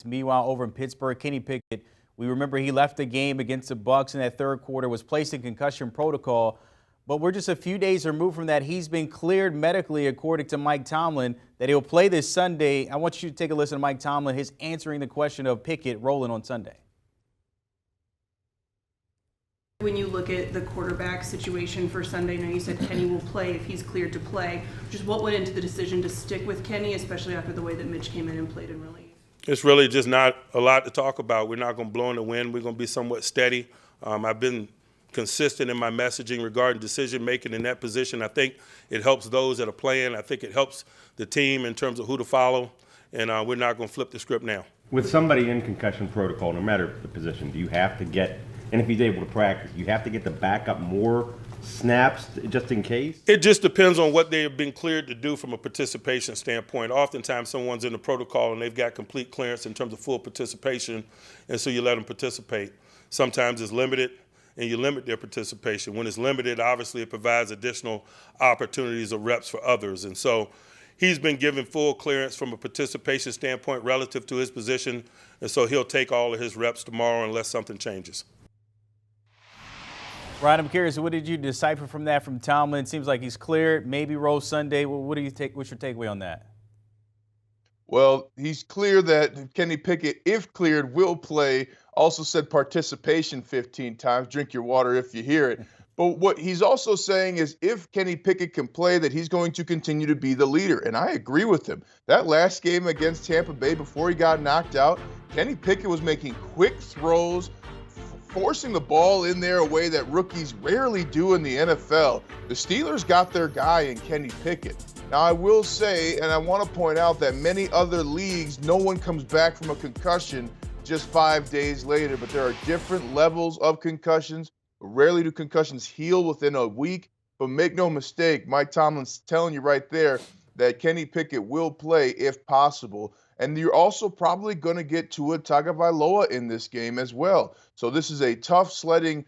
Meanwhile, over in Pittsburgh, Kenny Pickett, we remember he left the game against the Bucs in that third quarter, was placed in concussion protocol. But we're just a few days removed from that. He's been cleared medically, according to Mike Tomlin, that he'll play this Sunday. I want you to take a listen to Mike Tomlin, his answering the question of Pickett rolling on Sunday. When you look at the quarterback situation for Sunday, now you said Kenny will play if he's cleared to play. Just what went into the decision to stick with Kenny, especially after the way that Mitch came in and played in relief? It's really just not a lot to talk about. We're not going to blow in the wind. We're going to be somewhat steady. I've been consistent in my messaging regarding decision-making in that position. I think it helps those that are playing. I think it helps the team in terms of who to follow, and we're not going to flip the script now. With somebody in concussion protocol, no matter the position, do you have to get, and if he's able to practice, you have to get the backup more snaps just in case? It just depends on what they have been cleared to do from a participation standpoint. Oftentimes someone's in the protocol and they've got complete clearance in terms of full participation, and so you let them participate. Sometimes it's limited, and you limit their participation. When it's limited, obviously it provides additional opportunities or reps for others. And so he's been given full clearance from a participation standpoint relative to his position, and so he'll take all of his reps tomorrow unless something changes. Ryan, I'm curious, what did you decipher from that from Tomlin? It seems like he's cleared, maybe roll Sunday. What do you take? What's your takeaway on that? Well, he's clear that Kenny Pickett, if cleared, will play. Also said participation 15 times. Drink your water if you hear it. But what he's also saying is if Kenny Pickett can play, that he's going to continue to be the leader. And I agree with him. That last game against Tampa Bay before he got knocked out, Kenny Pickett was making quick throws, forcing the ball in there a way that rookies rarely do in the NFL. The Steelers got their guy in Kenny Pickett. Now, I will say, and I want to point out that many other leagues, no one comes back from a concussion just 5 days later, but there are different levels of concussions. Rarely do concussions heal within a week, but make no mistake, Mike Tomlin's telling you right there that Kenny Pickett will play if possible. And you're also probably going to get Tua Tagovailoa in this game as well. So this is a tough sledding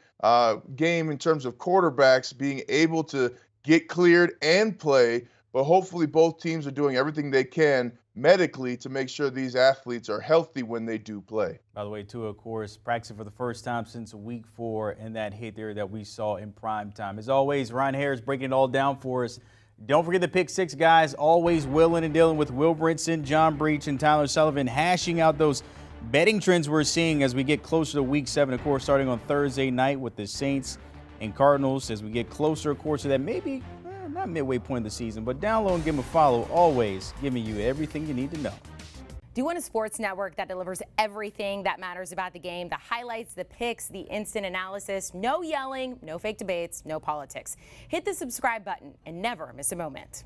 game in terms of quarterbacks being able to get cleared and play. But hopefully both teams are doing everything they can medically to make sure these athletes are healthy when they do play. By the way, Tua, of course, practicing for the first time since week 4 in that hit there that we saw in prime time. As always, Ryan Harris breaking it all down for us. Don't forget the Pick Six guys, always willing and dealing with Will Brinson, John Breach, and Tyler Sullivan, hashing out those betting trends we're seeing as we get closer to week 7, of course, starting on Thursday night with the Saints and Cardinals. As we get closer, of course, to that maybe not midway point of the season, but download and give them a follow, always giving you everything you need to know. Do you want a sports network that delivers everything that matters about the game? The highlights, the picks, the instant analysis, no yelling, no fake debates, no politics. Hit the subscribe button and never miss a moment.